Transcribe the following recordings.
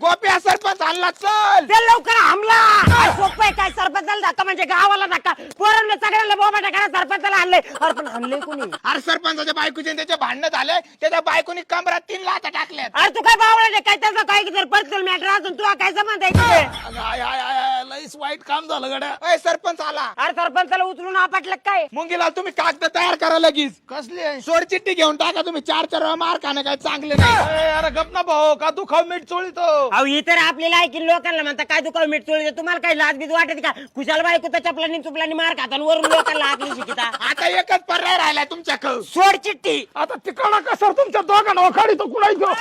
गोप्या सरपंच हल्ला चल चल लवकर हमला. काय सोपं आहे काय सरपंचाला धक्का म्हणजे गावाला धक्का. पोरांना सगळ्यांना बोबाटा करा सरपंचाला आणलंय. अरे पण आणलंय कोणी? अरे सरपंचाच्या बायकोचे त्याचे भांडण झाले त्याच्या बायकोनी कमरात 3 लाथा टाकल्यात. अरे तू काय बावळा काय त्याचं काय तर पर्सनल मॅटर असून तुला काय संबंध आहे तिथे? लईच वाईट काम झालं गड्या. अय सरपंच आला. अरे सरपंचाला उचलून आपटलं काय? मुंगीला तुम्ही कागद तयार करा लगेच. कसली आहे? सोड चिठ्ठी घेऊन टाका तुम्ही 4 वेळा मार खाणं काय चांगले नाही. अरे गप ना भाऊ का तू खाऊ मीठ चोळीतो. अहो इतर आपल्याला ऐकून लोकांना म्हणता काय दुकाळ मीठ चोळी तुम्हाला काही लाजबीज वाटत का? खुशाल बायको तर चपलानी चुपलानी मार खाता वरून लोकांना आतली शिकिता. आता एकच पर्याय राहिलाय तुमच्याकडं. सोड चिठ्ठी. आता तिकडं कसं तुमच्या दोघांना खाडी तो कुणायचो.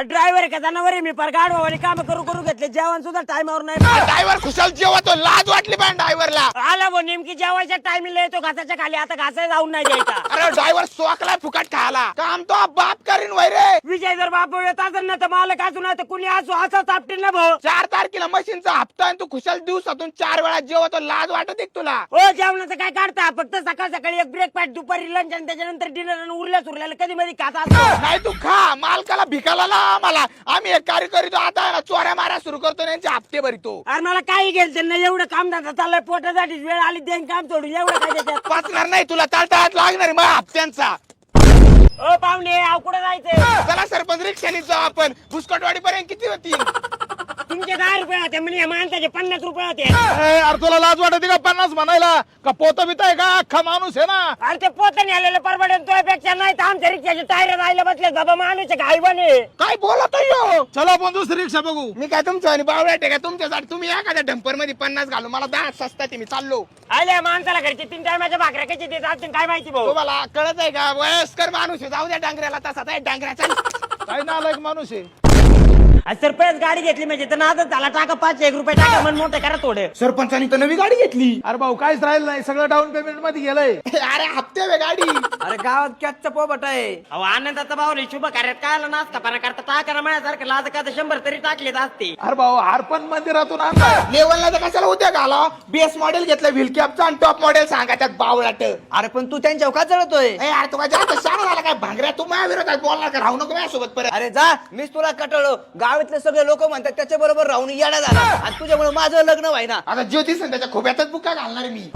ड्रायव्हर का जनावर आहे मी पर गाडवाने काम करू करू घेतले जेवण सुद्धा टायमावर नाही. ड्रायव्हर खुशाल जेवतो लाज वाटली पण ड्रायव्हरला. आला भाऊ नेमकी जेवायच्या टायमिंगला येतो घासाच्या खाली आता घासायला जाऊन नाही द्यायचा. अरे ड्रायव्हर सोकलाय फुकट खायला काम तो बाप करीन वय रे. विजय जर बाप येत असेल ना तर मालक असू ना तर कुणी असू असं चापटील ना भाऊ. 4 तारखेला मशीनचा हप्ता आणि तू खुशाल दिवसातून 4 वेळा जेवतो लाज वाटत तुला. हो जेवणाचं काय काढता फक्त सकाळ सकाळी एक ब्रेकफास्ट दुपारी लंच आणि त्याच्यानंतर डिनर आणि उरल्याला कधी मध्ये खाता असतो. नाही तू खा मालकाला भिकाला लाव आम्हाला. आम्ही एक कार्य करीतो आता आहे ना चोऱ्या मारा सुरू करतो आणि यांचे हप्ते भरितो. अरे मला काही घ्यायचं नाही एवढं काम धंदा चाललंय पोटासाठी वेळ आली देईन काम सोडून एवढं काय त्याच्यात. वाचणार नाही तुला तळतळात लागणार मग हप्त्यांचा. ओ पाहुणे आव कुठं जायचंय? चला सरपंच रिक्षाने जाऊ आपण. भुसकटवाडी पर्यंत किती होती? तुमचे 10 रुपये होते म्हणजे माणसाचे 50 रुपये होते. अरे तुला लाज वाटते का 50 म्हणायला का पोत बित आहे का अख्खा माणूस आहे ना. अरे ते पोताने आलेलं परवडेल तुझ्यापेक्षा नाही तर आमच्या रिक्षाचे टायर राहिले बसले बाबा माणूस घाई बने. काय बोलत यो? चला आपण दुसरी रिक्षा बघू. मी काय तुमचं आणि बावळ्याट आहे का तुमच्यासाठी? तुम्ही एखाद्या डंपर मध्ये 50 घालू मला 10 सस्ता ते मी चाललो. आल्या माणसाला घरचे 3 टायमाच्या भाकऱ्या कशी देत असतील काय माहिती भाऊ. तुम्हाला कळत आहे का वयस्कर माणूस आहे. जाऊ द्या डांगऱ्याला तसा डांगऱ्याचा. काय नालायक माणूस आहे. सरपंच गाडी घेतली म्हणजे तर नादच झाला टाका 5 रुपये टाका मन मोठे करा थोडे. सरपंचानी तर नवी गाडी घेतली. अरे भाऊ काहीच राहिलं नाही सगळं डाऊन पेमेंट मध्ये गेलंय. अरे हप्ते वे गाडी. अरे गावात कॅचचा पोबट आहे. अहो आनंदाचा भाऊ नाही शुभ कार्यात काय नाचता पाना करता टाका माझ्यासारखं लाज का 100 तरी टाकलेत असते. अरे भाऊ हारपण मंदिरातून आणलाय. लेवलला तर कशाला उद्या घाला. बेस मॉडेल घेतलं व्हील कॅपचा आणि टॉप मॉडेल सांगा त्यात बावळाट. अरे पण तू त्यांच्यावर का जळतोय? अरे तुला जास्त शाळा झाला काय भांगऱ्या तू माझ्या विरोधात बोलणार का? राहू नको माझ्यासोबत परत. अरे जा मीच तुला कटळलो. गावातले सगळे लोक म्हणतात त्याच्या बरोबर राहून येणं झाला आणि तुझ्यामुळे माझं लग्न व्हायना. आता ज्योतिष त्याच्या खोब्यातच बुक्का घालणार मी.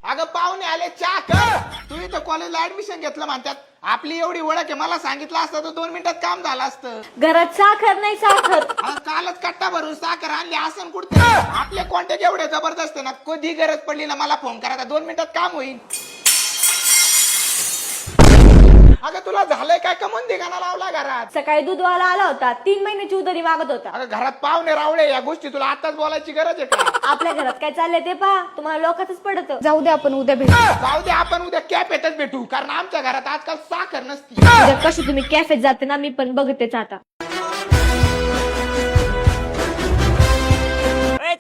अगं पाहुणे आले चहा कर. तू इथं कॉलेजला ऍडमिशन घेतलं म्हणतात. आपली एवढी ओळख आहे मला सांगितलं असतं तर 2 मिनिटात काम झालं असतं. घरात साखर नाही साखर. अगं कालच कट्टा भरून साखर आणली असं कुठे. आपले कॉन्टॅक्ट एवढे जबरदस्त आहे ना कधी गरज पडली ना मला फोन करा 2 मिनिटात काम होईल. अगं तुला झालंय काय कमून दिगाना लावला घरात? सकाळी दूधवाला आला होता 3 महिन्याची उधारी मागत होता. अगं घरात पाहुणे रावळे या गोष्टी तुला आताच बोलायची गरज आहे का? आपल्या घरात काय चाललंय ते पहा तुम्हाला लोकांच पडत. जाऊ दे आपण उद्या भेटू. जाऊ दे आपण उद्या कॅफेतच भेटू कारण आमच्या घरात आजकाल साखर नसती. उद्या कशी तुम्ही कॅफेत जाते ना मी पण बघतेच आता.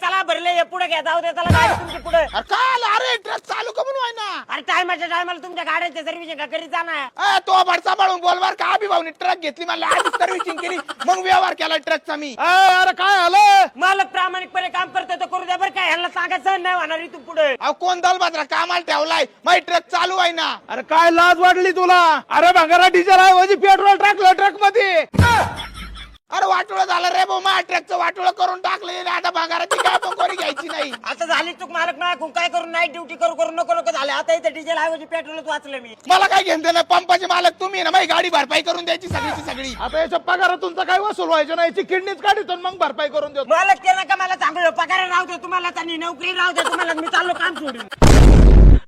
चला भरले पुढे घ्या जाऊ दे चला गाडी तुमची पुढे. अरे काल अरे ट्रक चालू कमून व्हाय ना. अरे टायमाच्या टायमाला तुमच्या गाड्यांचे सर्व्हिसिंग करीत जाणार. तो भरसा बाळून बोलवार का अभिभावनी ट्रक घेतली मला आधी सर्व्हिसिंग केली मग व्यवहार केला ट्रकचा मी. अरे काय आलं. मालक प्रामाणिकपणे काम करतो तर करू द्या बरं काय ह्यांना सांगायचं नाही होणार तू पुढे. अहो कोण दलबादरा कामाला ठेवलाय माझी ट्रक चालू आहे ना. अरे काय लाज वाटली तुला. अरे भंगारा डिझेल आहे वजी पेट्रोल टाकलं ट्रक मध्ये. अरे वाटोळं झालं रे भाऊ माझ्या ट्रकचं वाटोळं करून टाकलं आता भांगाराची काय पण कोणी घ्यायची नाही. आता झाली चूक मालक नाही काय करून नाईट ड्युटी करू नको झाले आता इथे डिझेल ऐवजी पेट्रोलच वाचलं मी. मला काय घेणं ना पंपाचे मालक तुम्ही ना माझी गाडी भरपाई करून द्यायची सगळीची सगळी. आता याच्या पगारातून तर काय वसूल व्हायचं नाही. याची किडनीच काढतो मग भरपाई करून देतो. मालक ते नका मला चांगलं पगार राहू दे तुम्हाला त्यांनी नोकरी राहू दे तुम्हाला मी चाललो काम सोडून.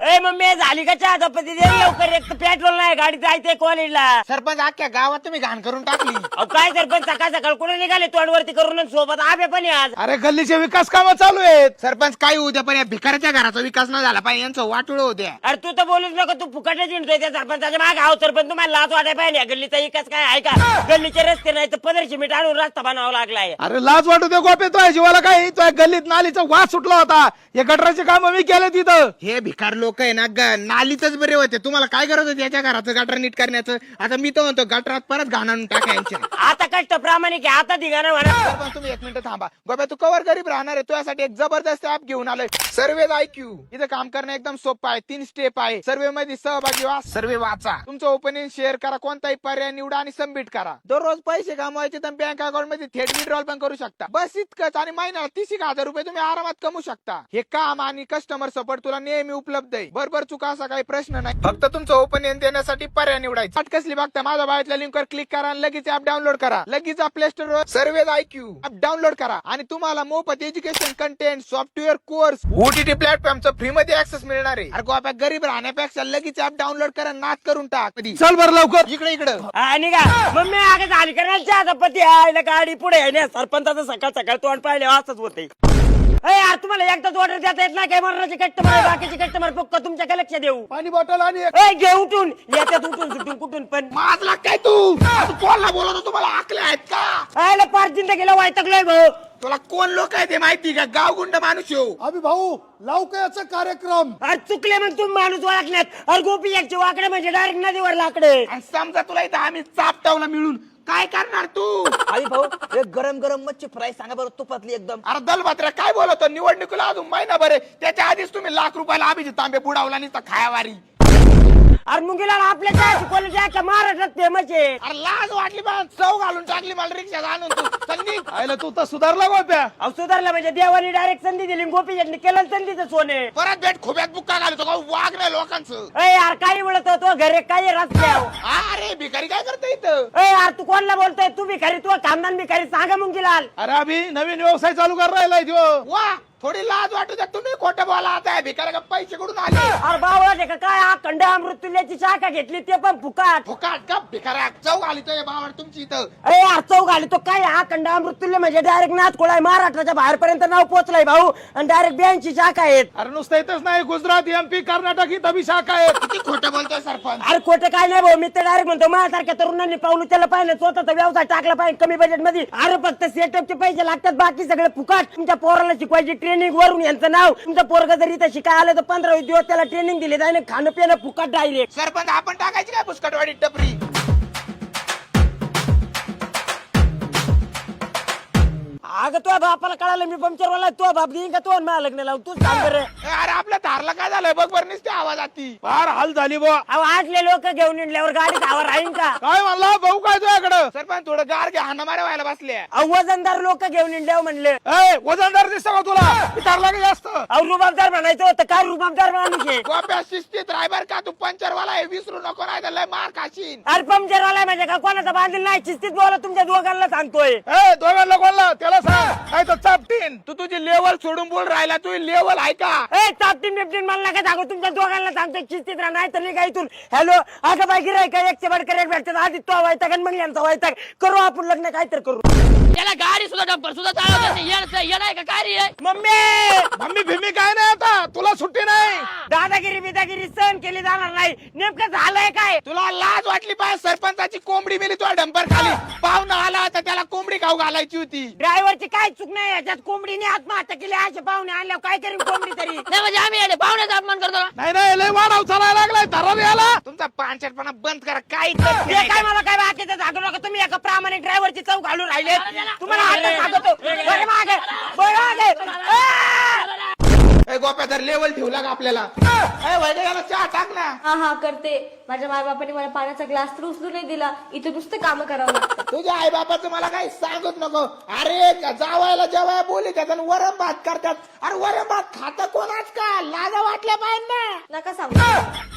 ए मम्मी झाली का चहा चपाती दे लवकर एक तर पेट्रोल नाही गाडी जायचंय कॉलेजला. सरपंच अख्ख्या गावात तुम्ही घाण करून टाकली. अहो काय सरपंच सकाळ सकाळ कुठे निघाले तोंडवरती करून सोबत आबे पण आहे आज. अरे गल्लीचे विकास कामं चालू आहेत. सरपंच काय उद्या पण या भिकाऱ्याच्या घराचा विकास न झाला पाहिजे यांचं वाटोळं होत्या. अरे तू तर बोलूच नको तू फुकटच जिंकतोय त्या सरपंचाच्या मागे आहो सरपंच तुम्हाला लाच वाटाय पाहिजे गल्लीचा विकास काय आहे का? गल्लीचे रस्ते नाही तर 1500 मीटर आणून रस्ता बनावा लागलाय. अरे लाज वाटू दे गोपे तो जीवाला काय तो गल्लीत नालीचा वास सुटला होता. या गटराचे काम मी केले तिथं. हे भिकार लोक लोक आहे ना नालीतच बरे होते. तुम्हाला काय गरज होती याच्या घराचं गटर नीट करण्याचं? आता मी तर म्हणतो गटरात परत घाण आणून टाका यांच्या. आता कष्ट प्रामाणिक आहे, आता दिघाना म्हणा. पण तुम्ही 1 मिनिट थांबा. गोप्या तू कवर गरीब राहणार आहे, तुझ्यासाठी एक जबरदस्त ऍप घेऊन आलोय, सर्व्हे IQ. इथं काम करणं एकदम सोपं आहे. 3 स्टेप आहे. सर्व्हे मध्ये सहभागी व्हा, सर्व्हे वाचा, तुमचं ओपिनियन शेअर करा, कोणताही पर्याय निवडा आणि सबमिट करा. दररोज पैसे कमवायचे तर बँक अकाउंट मध्ये थेट विड्रॉल पण करू शकता. बस इतकंच. आणि महिन्याला 30,000 रुपये तुम्ही आरामात कमवू शकता. हे काम आणि कस्टमर सपोर्ट तुला नेहमी उपलब्ध आहे. बरोबर चुका असा काही प्रश्न नाही. फक्त तुमचं ओपिनियन देण्यासाठी पर्याय निवडायचा. कसली बघता माझ्या बाळातल्या लिंकवर क्लिक करा आणि लगेच ऍप डाउनलोड करा. लगेच प्ले स्टोर वर सर्व्हे IQ ऍप डाउनलोड करा आणि तुम्हाला मोफत education content, software course, OTT प्लॅटफॉर्मचं फ्री मध्ये ऍक्सेस मिळणार आहे. अरे गोप्या गरीब राहण्यापेक्षा लगेच ऍप डाउनलोड करा, नाच करून टाक. चल बरं लवकर. इकडे आणि का मग मी आगे झाली करण्याच्या पती आयला गाडी पुढे आहे ना. सरपंचाचं सकाळ सकाळ तोंड पाहिले असंच होते. यार तुम्हाला एकदाच ऑर्डर देता येत नाही काय? मरणाचे कस्टमर, बाकीचे कस्टमर फक्त तुमच्याकडे लक्ष देऊ. पाणी बॉटल आणि घे उठून, येतात उठून सुटून कुठून पण. माझला काय तू कोणला बोलवतो? तुम्हाला आकले आहेत का? आयला पाच जिंदगीला वैतागलोय भाऊ. तुला कोण लोक आहे ते माहिती का? गावगुंड माणूस येऊ. अभि भाऊ लावू का याचा कार्यक्रम? अरे चुकले मग तुम्ही माणूस ओळखण्यात. अरे गोपी एकचे वाकडे म्हणजे डायरेक्ट नदीवर लाकडे. आणि समजा तुला इथं आम्ही चापटावला मिळून काय करणार तू? आई भाऊ एक गरम गरम मच्छी फ्राय सांगा बरं, तुपातली एकदम. अरे दलभात्र्या काय बोलतो? निवडणुकीला अजून महिनाभर आहे, त्याच्या आधीच तुम्ही लाख रुपयाला अभिजित तांबे बुडावला नाही तर खायावारी. अरे मुंगीला आपल्या काय शिकवलं महाराष्ट्रात फेमस आहे. अरे लाज वाटली बा, चव घालून टाकली मला रिक्षात आणून तू. संधी आयला तू तर सुधारला गोप्या. अहो सुधारला म्हणजे देवानी डायरेक्ट संधी दिली. गोपी केलं संधीचं सोने. परत भेट खोब्यात बुक्का घालतो का? वाघ नाही लोकांचं. यार काही बोलत होतो घरे काही रस्त्यावर. अरे भिकारी काय करतो इथं? यार तू कोणला बोलतोय? तू भिकारी, तू खानदान भिकारी. सांगा मुंगीलाल. अरे अभि नवीन व्यवसाय चालू कर राहिलाय तो. वा थोडी लाज वाटू द्या. तुम्ही खोटं बोला. आता भिकारी का पैसे कुठून आले? अरे बाबा का काय अखंड अमृतुल्याची शाखा घेतली ते पण फुकाट. फुकाट का? भिकाऱ्या चव घालितोय बावड तुमची इथं. यार चौक आली तो काय अखंड अमृतुल्य म्हणजे डायरेक्ट नाथखोळा आहे. महाराष्ट्राच्या बाहेर पर्यंत नाव पोहोचलंय भाऊ. आणि डायरेक्ट 82 शाखा आहेत. अरे नुसतं इथंच नाही, गुजरात, MP, कर्नाटक इथं बी शाखा आहेत. किती खोटं बोलतोय सरपंच. अरे खोटं काय नाही भाऊ. मी तर डायरेक्ट म्हणतो माझ्यासारख्या तरुणांनी पाऊल त्याला पाहिजे, स्वतःचा व्यवसाय टाकला पाहिजे कमी बजेट मध्ये. अरे फक्त सेटअपचे पैसे लागतात, बाकी सगळे फुकाट. तुमच्या पोराला शिकवायची ट्रेनिंग वरून यांचं नाव. तुमचं पोरग जर इथं शिकाय आलं तर 15-20 दिवस त्याला ट्रेनिंग दिली जाईल. खाणं पिणं फुकाट डायरेक्ट. सरपंच आपण टाकायची काय पुष्कटवाडी टपरी? अगं तुझ्या बापाला कळालं मी पंक्चरवाला. तुझा बाप देईन का तू मला लग्न लावून? तूच सांग बरं. अरे आपल्या थारला काय झालंय बघ बरं, नुसते आवाज आती. फार हाल झाली बुवा. अहो आजले लोक घेऊन निघल्यावर गाडीत हवा राहीन का? काय म्हणला भाऊ? काय तुझ्याकडं? सरपंच थोडं गार घ्या, हाना मारे व्हायला बसल्या. अहो वजनदार लोक घेऊन निघल्यावर म्हणले. वजनदार दिसतो का तुला? विचारला का जास्त? अहो रुबाबदार म्हणायचं होतं. काय रुबाबदार माणूस आहे? गोप्या शिस्तीत ड्रायव्हर का? तू पंचरवाला आहे, विसरू नको नाही तर लय मार खाशीन. अरे पंक्चरवाला म्हणजे का? कोणाचा बांधील नाही. शिस्तीत बोला, तुमच्या दोघांना सांगतोय. दोघांना कोणला त्याला सांग, काय तर चापटीन. तू तुझी लेवल सोडून बोल राहिला. तू लेवल आहे का? चापटीन बिपटीन मला नका सांगू. तुमच्या दोघांना सांगतोय शिस्तीत राहा, नाही तर निघा इथून. हॅलो आता बाई गिराय का? एकशे बडकर एक भेटतात. आधी तो वैताग आणि मग यांचा वैताग. करू आपण लग्न काय तर करू. त्याला गाडी सुद्धा डंपर सुद्धा चालवत नाही. येणार का काय रे? मम्मी मम्मी भीमी काय नाही, आता तुला सुट्टी नाही. दादागिरी बिदागिरी सहन केली जाणार नाही. नेमकं झालंय काय? तुला लाज वाटली पाहिजे? सरपंचाची कोंबडी मेली तुला डंपर खाली. पाहुणा आला तर त्याला कोंबडी खाऊ घालायची होती. ड्रायव्हरची काय चूक नाही याच्यात. कोंबडीने आत्महत्या केली. असे पाहुणे आणल्यावर काय करीन कोंबडी तरी? नाही म्हणजे आम्ही आले पाहुण्याचा अपमान करतो. नाही नाही, लय वाढाव चालायला लागलाय. धरार याला. तुमचा पांचटपणा बंद करा. काही हे काय मला काय बाकीचं सांगू नका. तुम्ही एका प्रामाणिक ड्रायव्हरची चौक घालून राहिले. तुम्हाला आता सांगतो. बरं मागे, बरं मागे. गोप्या तर लेवल ठेवला का आपल्याला? वैद्यकाला चहा टाक ना. हा हा करते. माझ्या मायबापाने मला पाण्याचा ग्लास तर उचलू नाही दिला. इथे नुसतं काम करावं लागतं. तुझ्या आई बापाचं मला काही सांगत नको. अरे जावायला जेवाय बोली त्याचा वरम भात करतात. अरे वरम भात खाता कोणाच का? लाजा वाटल्या पाहिजे ना. नका सांगू.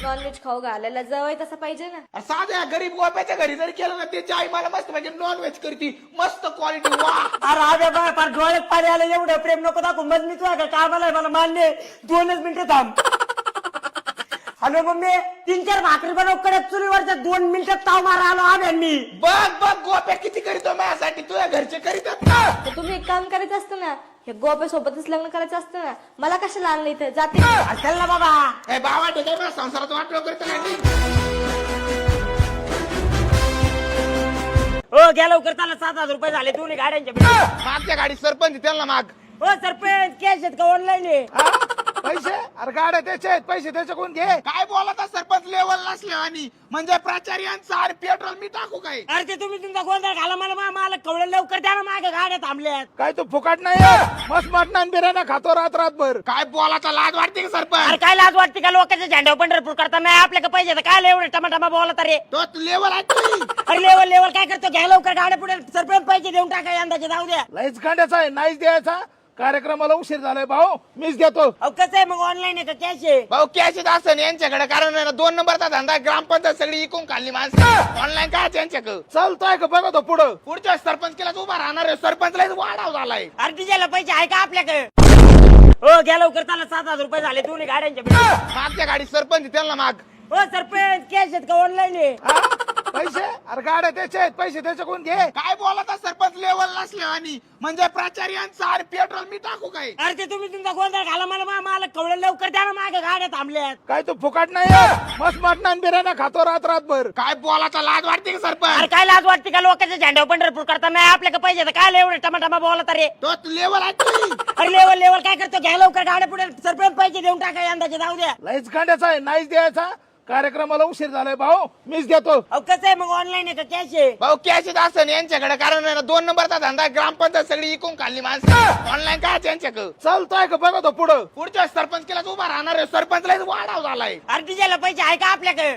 नॉनव्हेज खाऊ घालायला जवळ तसं पाहिजे ना. अरे साध्या गरीब गोप्याच्या घरी जरी केलं ना, त्याची आई मला मस्त म्हणजे नॉन व्हेज करती. मस्त क्वालिटी. वा अरे बाय फार डोळ्यात पाणी आलं. एवढं प्रेम नको दाखवू. मग मी तुझ्या कामाला मला मान्य. 2च मिनिटं थांब. हॅलो मम्मी, 3-4 भाकरी बनव कडक चुलीवरच्या. 2 मिनिटात ताव मारा आलो आम्ही. मी बघ बघ गोप्या किती करीतो माझ्यासाठी. तुझ्या घरचे करीतात ना. तर तुम्ही एक काम करायचं असतं ना. हे गोप्या सोबतच लग्न करायचं असतं ना. मला कशाला आणलं इथे? जाते. चल ना बाबा. हे बाबा ठेवतोय मला संसारात वाटलं करत नाही. हो घ्या लवकर. त्याला 7,000 रुपये झाले दोन्ही गाड्यांच्या. मागच्या गाडी सरपंच त्यांना माग. हो सरपंच कॅश आहेत का ऑनलाईन आहे? पैसे अरे गाड्या त्याचे आहेत, पैसे त्याच्याकडून घे. काय बोलता सरपंच लेवल नसल्यावानी म्हणजे प्राचार्यांचा आणि पेट्रोल मी टाकू काय? अरे ते तुम्ही तुमचा गोंधळ घाला मला कवळे लवकर द्या ना, मागे गाड्या थांबल्यात. काय तू फुकाट नाही मस्त मटणान बिर्याणी खातो रात्रभर. काय बोलाचा लाज वाटते का सरपंच? अरे काय लाज वाटते का? लोकांच्या झेंड्यावर पंढरपूर करता नाही आपल्याकडे पैसे तर काय एवढे टमाटा बोलत रे. तो लेवल आहे. अरे लेवल काय करतो? घ्या लवकर गाड्या पुढे, सरपंच पैसे देऊन टाका यंदाचे, जाऊ द्या. लईच गांड्याचा आहे, नाहीच द्यायचा. कार्यक्रमाला उशीर झालाय भाऊ, मीच देतो. अहो कसं आहे मग, ऑनलाईन आहे का कॅश आहे? भाऊ कॅश असं यांच्याकडे, कारण आहे ना 2 नंबरचा धंदा, ग्रामपंचायत सगळी इकून खाल्ली माणसं. ऑनलाईन काय यांच्याकडे चालतोय का बघा तो पुढं. पुढच्या सरपंच केला उभा राहणार आहे. सरपंचला वाढाव झालाय. अरे डिझेलला पैसे आहे का आपल्याकडे? हो घ्या लवकर, त्याला 7,000 रुपये झाले दोन्ही गाड्यांच्या. मागच्या गाडी सरपंच त्यांना माग. हो सरपंच, कॅश आहेत का ऑनलाईन आहे? हा? पैसे अरे गाड्या त्याचे आहेत, पैसे त्याच्याकडून घे. काय बोलता सरपंच लेवल नसल्यावानी म्हणजे प्राचार्यांचा आणि पेट्रोल मी टाकू काय? अरे ते तुम्ही तुमचा गोंधळ घाला मला कवळे लवकर द्या ना, मागे गाड्या थांबल्यात. काय तू फुकाट नाही मस्त मटणान बिर्याणी खातो रात्रभर. काय बोलाचा लाज वाटते का अरे सरपंच? काय लाज वाटते का? लोकांच्या झेंड्यावर पंढरपूर करता नाही आपल्याकडे पैसे तर काय एवढे टमाटा बोलत रे. तो लेवल आहे. अरे लेवल काय करतो? घ्या लवकर गाड्या पुढे, सरपंच पैसे देऊन टाका यंदाचे, जाऊ द्या. लईच गांड्याचा आहे, नाहीच द्यायचा. कार्यक्रमाला उशीर झालाय भाऊ, मीच देतो. अहो कसं आहे मग, ऑनलाईन आहे का कॅश आहे? भाऊ कॅश असं यांच्याकडे, कारण आहे ना 2 नंबरचा धंदा, ग्रामपंचायत सगळी इकून खाल्ली माणसं. ऑनलाईन काय यांच्याकडे चालतोय का बघा तो पुढं. पुढच्या सरपंच केला उभा राहणार आहे. सरपंचला वाढाव झालाय. अरे डिझेलला पैसे आहे का आपल्याकडे?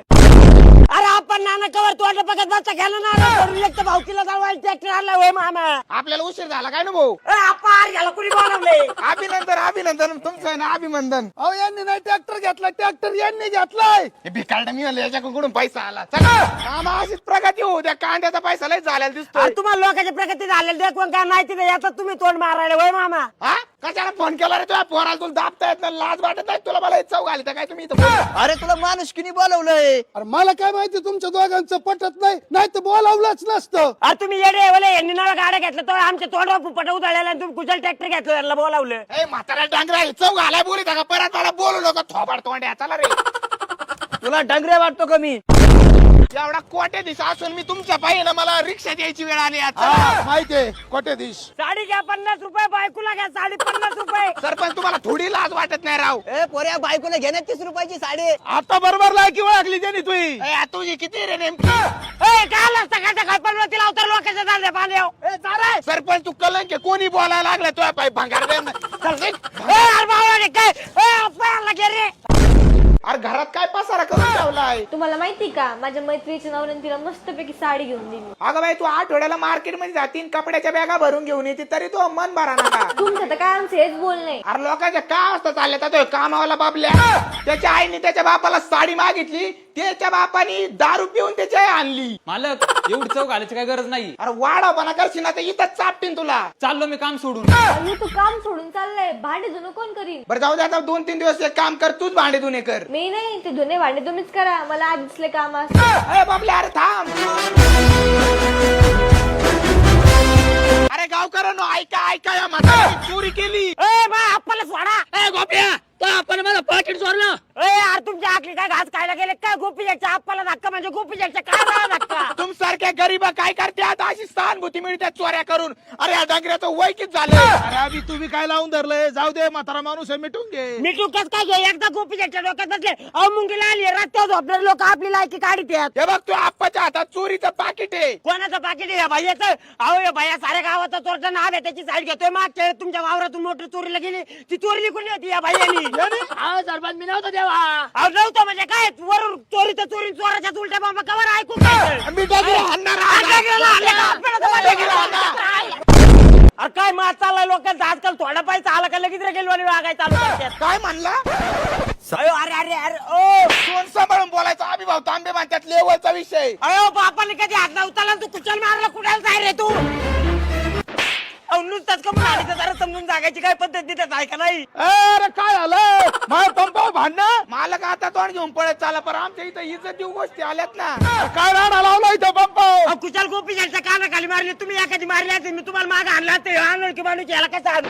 अरे आपण नाना कवर तोंड बघत बसता, घ्यायला ना भाऊकीला जावायला ट्रॅक्टर आणला होय मामा. आपल्याला उशीर झाला काय ना भाऊ? आपण घ्यायला कुणी बोलावले? अभिनंदन तुमचं आहे ना, अभिनंदन. अहो यांनी नाही ट्रॅक्टर घेतला, ट्रॅक्टर यांनी घेतलाय. हे भिकारडा मी म्हणलं याच्याकडून पैसा आला. चला मामा, अशीच प्रगती होऊ द्या. कांद्याचा पैसा लय झालेला दिसतोय. अरे तुम्हाला लोकांची प्रगती झालेली देखून काय नाही तिथे याचा तुम्ही तोंड मारायला होय मामा. हा कशाला फोन केला रे तुझ्या पोराला? तुला दाबता येत नाही, लाज वाटत नाही तुला? मला चौ घाली तर काय तुम्ही इथं बोलता? अरे तुला माणूस किनी बोलवलंय? अरे मला काय माहिती तुमच्या दोघांचं पटत नाही तर बोलावलंच नसतं. अरे तुम्ही येडे बोले, यांनी नवा गाड्या घेतल्या तर आमच्या तोंडावर फुपट उधळलेला आणि तुम्ही कुशल ट्रॅक्टर घेतलं, याला बोलावलं. ए म्हातारा डांगरा, चौ घालाय बोली का? परत मला बोलू नका, थोबाड तोंड्या. चला रे. तुला डांगरे वाटतो का मी? एवढा कोट्या दिवस असून मी तुमच्या पाहिजे मला रिक्षा द्यायची वेळ आली आज. माहितीये कोटे दिश. साडी घ्या 50 रुपये, बायकोला घ्या साडी 50 रुपये. सरपंच तुम्हाला थोडी लाज वाटत नाही राव? ए पोऱ्या, बायकोला घेण्यात 30 रुपयाची साडी. आता बरोबर लायकी ओळखली त्यांनी तुझी. ए, आ, तुझी किती रे नेमकी? काय सकाळ सकाळ पनवतीला अवतर लोकांच्या दांड्या बांधव. सरपंच तू कलंक आहे. कोणी बोलायला लागलं तुझ्या पाय भंगार दे ना. चल रे. रे अरे घरात काय पसारा करून ठेवलाय? तुम्हाला माहिती का, माझ्या मैत्रीच्या नवऱ्याने तिला मस्तपैकी साडी घेऊन दिली. अगं बाई, तू आठवड्याला मार्केट मध्ये जातीन, कपड्याच्या बॅगा भरून घेऊन येते, तरी तू मन भरा नका. तुमचं तर काय आमचं हेच बोलणे. अरे लोकांच्या काय असतं चालले तर कामावाला बाबल्या. त्याच्या आईने त्याच्या बापाला साडी मागितली, त्याच्या बापानी दारू पिऊन त्याची आई आणली. मालक एवढी चव घालायची काय गरज नाही. अरे वाढवपणा करशील ना तर इथंच चापटीन तुला. चाललो मी काम सोडून. अरे तू काम सोडून चाललंय, भांडे धुणं कोण करीन? बरं जाऊ दे, आता 2-3 दिवस एक काम कर, तूच भांडे धुणे कर. मी नाही, ते धुणे भांडे तुम्हीच करा, मला आज दिसले काम असतं. अरे बाबल्या, अरे थांब. अरे गावकऱ्यांनो, ऐका या म्हाताऱ्याने चोरी केली. आपल्याला सोडा. ए गोप्या, तो आपण मला पाकिट चोरलं. यार तुमच्या आखली काय घास खायला गेले काय? गोपीच्या आपल्याला धक्का म्हणजे गोपीच्या काय झाला धक्का? तुमसारख्या गरीब काय करते आता? अशी सहानुभूती मिळते चोऱ्या करून. अरे या डांगऱ्याचं वय किती झालं? अरे अभि तुम्ही काय लावून धरलंय? जाऊ दे, म्हातारा माणूस आहे, मिटून घे. मिठू कस काय घे? एकदा गोपीच्या डोक्यात बसले अहो मुंगीला आली रस्त्यावर झोपणारे लोक आपली लायकी काढीत आहेत. हे बघ, तू आप्पाच्या हातात चोरीचं पाकिट आहे. कोणाचं पाकिट आहे या भैयाचं? अहो या भैया साऱ्या गावाचा चोरचा नाव आहे, त्याची साईड घेतोय. मागच्या वेळेस तुमच्या वावरातून मोटर चोरीला गेली, ती चोरीली कोणी होती या भैयानी? अहो सरपंच, मी नव्हतो तेव्हा. अहो नव्हतं म्हणजे काय? वरून चोरी तर चोरी, चोराच्या उलट्या बाबा कवर ऐकू काय? मी डांगऱ्या हाणणार आहे. अरे काय मात चाललाय लोकांचा आजकाल? थोडा पैसा आला का लगेच गेलो आणि वागाय चालू करतात. काय म्हणला? अरे अरे अरे ओ तोंड सांभाळून बोलायचं. अभिभाव तांबे म्हणतात लेवलचा विषय. अयो बापाने कधी हात नव्हता, तू कुचल मारला कुठाला जाय रे तू? अहो नुसताच कमून आली तर जरा समजून जागायची काय पद्धत देतात आहे का नाही? अरे काय झालं? माझ्या पंपावर भांडणं? मालक आता तोंड घेऊन पळत चाला, पण आमच्या इथं इज्जत देऊ गोष्टी आल्यात ना. काय राडा लावला इथं पंपावर? अहो कुचल गोपी यांच्या कानाखाली मारली, तुम्ही एखादी मारली असेल, मी तुम्हाला मागे आणला ते आणलं की माणूस याला कसं आणू?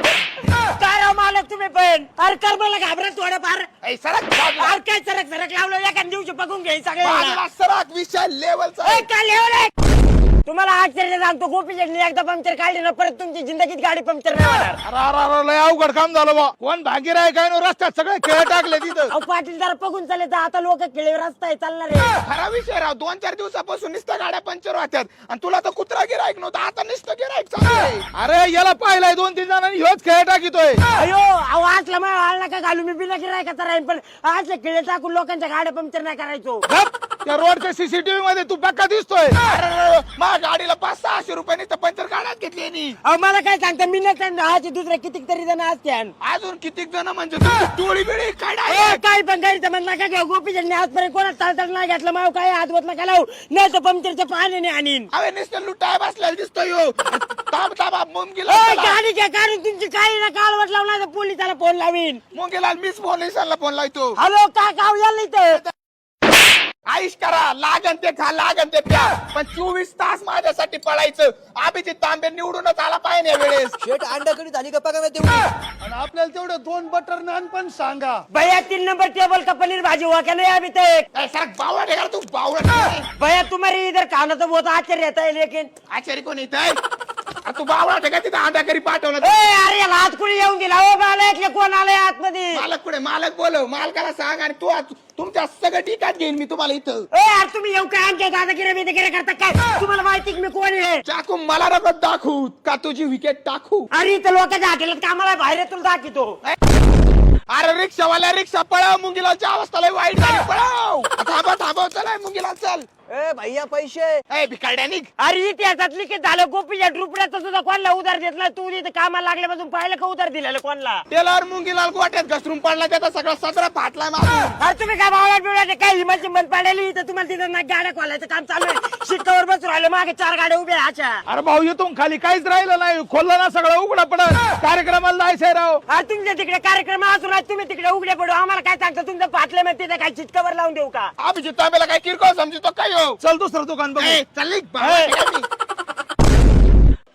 काय राव मालक तुम्ही पण? अरे कर्माला घाबरत थोडंफार. ऐ, सरक बाजूला. अरे काय सरक लावलं, एखाद्या दिवशी बघून घ्याय बाजूला सगळ्या. सरक, विषय लेवलचा. काय लेवल आहे? तुम्हाला आश्चर्य सांगतो गोपी शेटणी एकदा पंक्चर काढली ना परत तुमची जिंदगीत गाडी पंक्चर नाही होणार. अरे लय अवघड काम झालं बा. कोण भागीर आहे काय नो रस्त्यात सगळे खेळ टाकले तिथं. अहो पाटील जरा बघून चालले तर आता लोक खेळीवर रस्ता आहे चालणार आहे. खरा विषय राव 2-4 दिवसापासून नुसत्या गाड्या पंक्चर होत्यात आणि तुला तर कुत्रा गिरायक नव्हता आता नुसतं गिरायक चाललंय. अरे याला पाहिलाय 2-3 जणांनी ह्योच खेळ टाकितोय. अयो अहो असला मला हाल नका घालू मी बिना गिरायकाचा राहीन पण असले खेळ टाकून लोकांच्या गाड्या पंक्चर नाही करायचो. गप. त्या रोडच्या सीसीटीव्ही मध्ये तू पक्का दिसतोय. अरे माझ्या गाडीला 500-600 रुपये तर पंक्चर काढात घेतली नी. अहो मला काय सांगता मी नाही दुसरे कितीक तरी जण असते अजून कितीक जण म्हणजे तुमची टोळी बिळी काढा. काय पण गाडीचं म्हणणं नका घेऊ गोपी शेटणी आजपर्यंत कोणा तळतळ नाही घेतलं माव काय हातवत नका लावू नाही तर पंक्चरच्या पाण्याने आणीन. अरे नुसतं लुटाय बसलेला दिसतोय ह्यो. ताब मुंगीला गाडीच्या काढून तुमची काही ना काळवट लावणार तर पोलिसाला फोन लावीन. मुंगीला मीच पोलिसांना फोन लावतो. हॅलो काय गाव यायला इथं आईश करा लागन ते खा लागन ते प्या पण 24 तास माझ्यासाठी पळायचं. अभिजित तांबे निवडूनच आला पाहिजे वेळेस. शेट अंडाकडी झाली गप्पा काय तेवढी. आणि आपल्याला तेवढे 2 बटर नान पण सांगा. भैया 3 नंबर टेबल का पनीर भाजी हुआ क्या नहीं अभी तक? सर बावळा ढेगा तू बावळा. भैया तुम्हारी इधर खाना तो बहुत आश्चर्य रहता है लेकिन आचार्य कोण इथं तू बावळा ढेगा तिथं अंडा करी पाठवलं. अरे याला हात कुणी येऊन दिला ओ मालक कोण आलंय आतमध्ये? मालक कुठे मालक बोलव मालकाला सांग आणि तू तुमच्या सगळं ठिकाण घेईन मी तुम्हाला इथं. यार तुम्ही येऊ काय आमच्या दादागिरी बिदागिरी करता काय? तुम्हाला माहिती की मी कोण आहे? चाकू मला नको दाखवू का तुझी विकेट टाकू. अरे इथं लोकांच्या हॉटेलात कामाला बाहेर तुला दाखवतो. अरे रिक्षावाल्या रिक्षा पळव मुंगीलालच्या अवस्था लय वाईट झाली पळव. थांबव चल मुंगीलाल चल. ए भैया पैसे. ए भिकारड्या निघ. अरे इतिहासात लिखित झालं गोपीच्या रुपड्याचं सुद्धा कोणाला उधार देत नाही. तू इथं कामाला लागल्यापासून पाहिलं का उधार दिलेलं कोणाला? टेलर मुंगीलाल गोट्यात घसरून पडला त्याचा सगळा सदरा फाटलाय मागून. अरे तुम्ही काय बावळा बिवळा काय हिमाची बंद पाडली इथं तुम्हाला तिथं ना गाड्या खोलायचं काम चालू आहे. शिट्टावर बसून राहिलं मागे 4 गाड्या उभ्या अशा. अरे भाऊ येतो खाली काहीच राहिलं नाही. खोललं ना सगळं उघडा पडत. कार्यक्रमाला जायचंय राव. अरे तुमच्या तिकडे कार्यक्रम असून राहत तुम्ही तिकडे उघडे पडू आम्हाला काय सांगता तुमचं फाटले मग तिथे काय चिटकावर लावून देऊ का? अभिजित तांबेला काय किरकोळ समजतो काय हो. चल दुसरं दुकान बघ. चल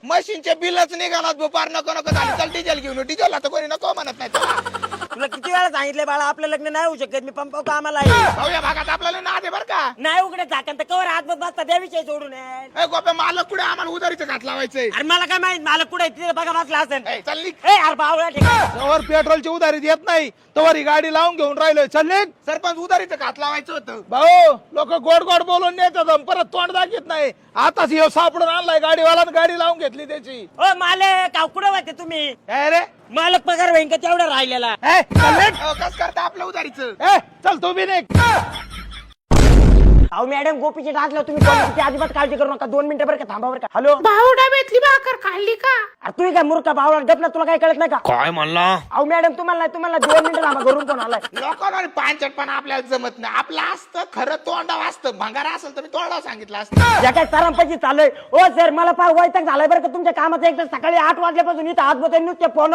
मशीनचे बिलच निघालात दुपार नको झाली. चल डिझेल घेऊन डिझेल आता कोणी नको म्हणत नाही. चला तुला किती वेळा सांगितलं बाळा आपलं लग्न नाही होऊ शकत मी पंप कामाला आहे. भाऊ या भागात आपल्याला नाद आहे बर का. नाही उघडे झाकण तर कवर हात बसता त्या विषयी सोडून आहे. ए गोप्या मालक पुढे आम्हाला उधारीचं घात लावायचंय. अरे मला काय माहित मला कुठे तिथे बघा बसला असेल. ए, चल निघ. ए अरे बावळा ठीक आहे. जवळ पेट्रोलची उधारी देत नाही तवर ही गाडी लावून घेऊन राहिलोय. चल निघ. सरपंच उधारीचं घात लावायचं होतं. भाऊ लोक गोड गोड बोलून नेतात परत तोंड दाखवत नाही. आताच येऊ सापडून आणलाय गाडीवाला गाडी लावून घेतली त्याची. ओ मालक कुठे होते तुम्ही? काय रे मालक पगार होईन का तेवढा राहिलेला? ए, चल निघ. कस करता आपलं उधारीचं. ए, चल तू बी निघ. अहो मॅडम गोपीचे टाकलं तुम्ही क्वालिटीची अजिबात काळजी करू नका. 2 मिनिटं बरं का थांबा बरं का. हॅलो भाऊ डब्यातली भाकर खाल्ली का? अरे तुम्ही काय मूर्ख बावळा गपला तुला काय कळत नाही का? काय म्हणला. अहो मॅडम तुम्हाला 2 मिनिटं थांबा घरून कोण आलाय? लोकांना पानचटपणा आपल्याला जमत नाही. आपलं असतं खरं तोंडा वाचतं. भंगारा असेल तर मी तोंडा सांगितलं असतं. या काय तारांपाची चालय. ओ सर मला फार वैताग झालाय बरं का तुमच्या कामाचं. एकदा सकाळी 8 वाजल्यापासून इथं हात बसवून नुसते फोन.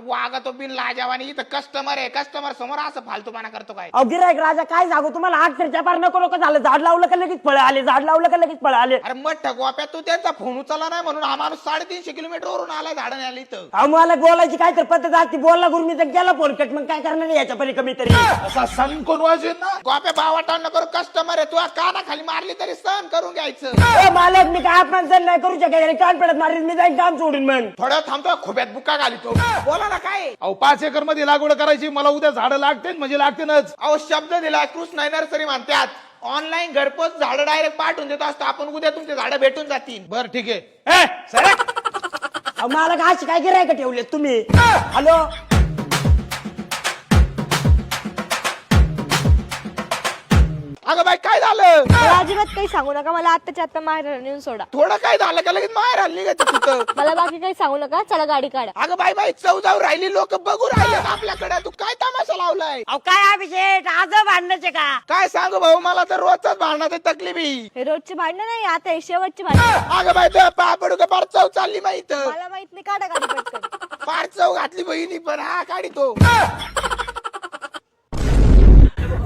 वागा तो बिन लाजावानी इथं कस्टमर आहे. कस्टमर समोर असं फालतूपणा करतो काय. अहो गिरायक राजा काय सांगू तुम्हाला 8 चर्चा पार नको झालं. झाड लावलं का लगेच फळ आले. झाड लावलं का लगेच फळ आले. अरे मग ठगवाप्या तू त्यांचा फोन उचलला नाही म्हणून हा माणूस 350 किलोमीटर वरून आला झाडाने आला इथं. अहो मला बोलायची काय तर पद्धत असते. बोलला गुरु मी तर केला फोन कट मग काय करणार याच्या परी कमी तरी. असा सण कोण वाजेल ना. गोप्या भावाटा नको कस्टमर आहे. तू काना खाली मारली तरी सहन करून घ्यायचं. ओ मालक मी काय आपण सण नाही करू शकत. कान पडत मारेल मी जाईन काम सोडून मग. थोडं थांबतो खोब्यात बुक्का घालितो. बोला ना काय. अहो 5 एकर मध्ये लागवड करायची. मला उद्या झाडं लागते म्हणजे लागतेच. अहो शब्द दिला कृष्ण नर्सरी म्हणतात. ऑनलाईन घरपोच झाडं डायरेक्ट पाठवून देतो असतो आपण. उद्या तुमचे झाडं भेटून जातील. बर ठीक आहे. सरक. अहो मालक अशी काय गिरायक ठेवले तुम्ही? हॅलो अगं बाई काय झालं. मला अजिबात काही सांगू नका. मला आत्ताच्या आत्ता माहेर नेऊन सोडा. थोडं काय झालं का लगेच माहेर आली का तिथं. मला बाकी काही सांगू नका. चला गाडी काढा. अगं बाई चव जाऊ राहिली. लोक बघू राहिले आपल्याकडे. तू काय तमाशा लावलाय. अहो काय अभिषेक आज भांडण्याचे का? काय सांगू भाऊ मला तर रोजचाच भांडणाची तकलीफी. हे रोजचे भांडण नाही आता हे शेवटचे भांडण. अगं बाई तुझ्या पाय पडू का फार चव चालली माहित. मला माहित नाही. काढा गाडी पटकन. फार चव घातली बहिणी पण हा काढी तो.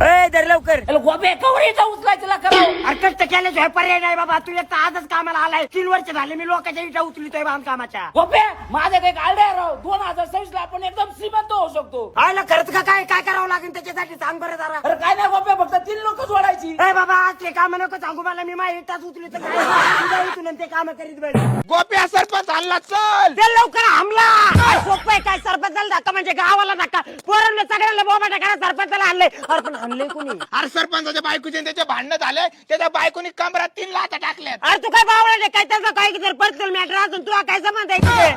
ए धर लवकर गोप्या कवर येतं उचलायचं ला करावं. अरे कष्ट केल्याशिवाय पर्याय नाही बाबा. तू एक तर आजच कामाला आलाय. 3 वर्ष झाले मी लोकांच्या इटा उचलितोय बांधकामाच्या. गोप्या माझ्या काही आयडिया राव 2026 ला आपण एकदम श्रीमंत होऊ शकतो. आयला खरंच का काय काय करावं लागेल त्याच्यासाठी सांग बरं जरा. अरे काय नाही गोप्या फक्त 3 लोक जोडायची. ए बाबा आज ते काम नको सांगू मला. मी माझ्या इटाच उचलित उचलून ते काम करीत बघ. गोप्या सरपंच आणला चल. ते लवकर हमला. सोपं आहे काय सरपंचाला धक्का म्हणजे गावाला धक्का. पोरांना सगळ्यांना बोबाटा करा सरपंचाला आणले. अरे पण आणले कोणी. अरे सरपंचाच्या बायकोचे आणि त्याचे भांडणं झाले. त्याच्या बायकोनी कमरात 3 लाथा टाकल्यात. अरे तू काय बावळा काय त्याचं काय जर पर्सनल मॅटर असून तुला काय संबंध आहे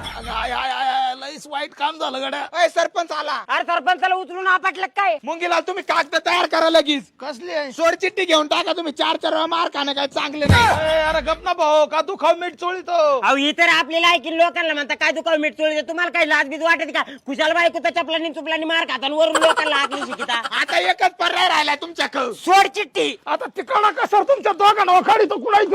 लईच वाईट काम झालं गड्या. अय सरपंच आला. अरे सरपंचाला उचलून आपटलं काय. मुंगीला तुम्ही कागद तयार करा लगेच. कसली सोड चिठ्ठी घेऊन टाका तुम्ही. 4 वेळा मार खाणं काय चांगले नाही. अरे गप ना भाऊ का तू खाऊ मीठ चोळीतो. अहो इतर आपल्याला ऐकून लोकांना म्हणता काय दुकान मीठ चोळी. तुम्हाला काही लाजबीज वाटत का. खुशाल बायको तर चपलानी चुपलानी मार खाता आणि वरून लोकांना आकली शिकिता. आता एकच पर्याय राहिला तुमच्याकडं. सोड चिठ्ठी. आता तिकडा कसर तुमच्या दोघांना काढी तो कुणाही